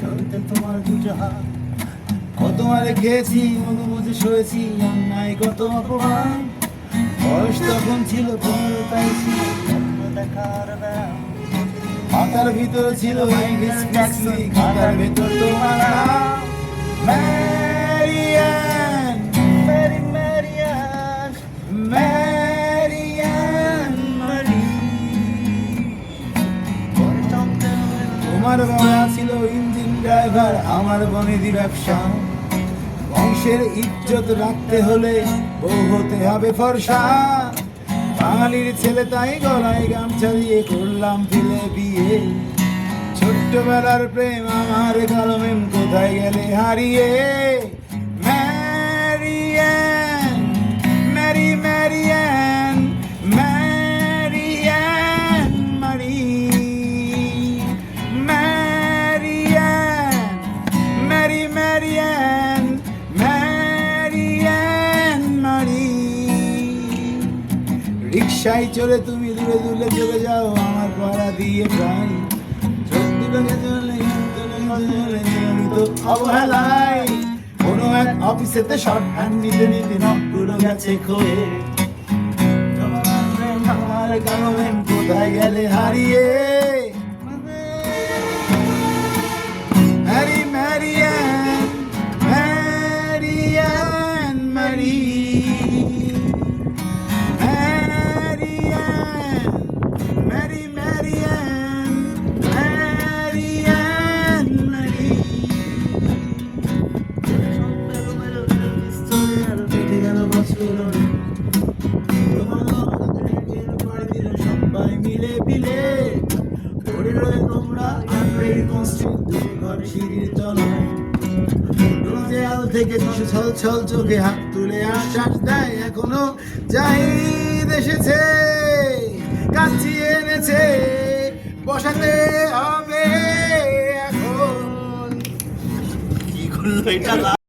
ধরতে তোমার দুটো হাত। কত মারে খেয়েছি, মধু মুছে শুয়েছি, অন্যায় কত অপমান। বয়স তখন ছিল 15, তাই ছিল স্বপ্ন দেখার ব্যায়াম। মাথার ভিতর ছিল মাইকেল জ্যাকসন, খাতার ভেতর তোমার নাম। ম্যারিয়ান, মেরি ম্যারিয়ান, ম্যারিয়ান মারি। তোমার বাবা ছিল ইঞ্জিন ড্রাইভার, আমার বনেদি ব্যবসা। বংশের ইজ্জত রাখতে হলে বউ হতে হবে ফর্সা। বাঙালির ছেলে তাই গলায় গামছা দিয়ে করলাম ফেলে বিয়ে। ছোট্টবেলার প্রেম আমার কালো মেম কোথায় গেলে হারিয়ে। ম্যারিয়ান, ম্যারি ম্যারিয়ান, ম্যারিয়ান মারি। ম্যারিয়ান, ম্যারি ম্যারিয়ান, ম্যারিয়ান মারি। রিক্সায় চড়ে তুমি দূরে দূরে চলে যাও আমার পাড়া দিয়ে প্রায়। অবহেলায় কোনো এক অফিসেতে শর্ট হ্যান্ড নিতে নিতে নখগুলো গেছে ক্ষয়ে। আমার কালো মেম কোথায় গেলে হারিয়ে। ম্যারি ম্যারিয়ান, ম্যারিয়ান মারি। ম্যারি ম্যারিয়ান, ম্যারিয়ান মারি। কেটে গেল বছর, সবাই মিলে পিলে পড়ে রয়ে তোমরা আনরেডি কনস্ট্রিক্ট ঘর সিঁড়ির তলায়। রোজে আল থেকে ছল ছল চোখে হাত তুলে আশ্বাস দেয় এখনো জাহিদ এসেছে, কাছে এনেছে, বসাতে হবে এখন। কি করলো এটা?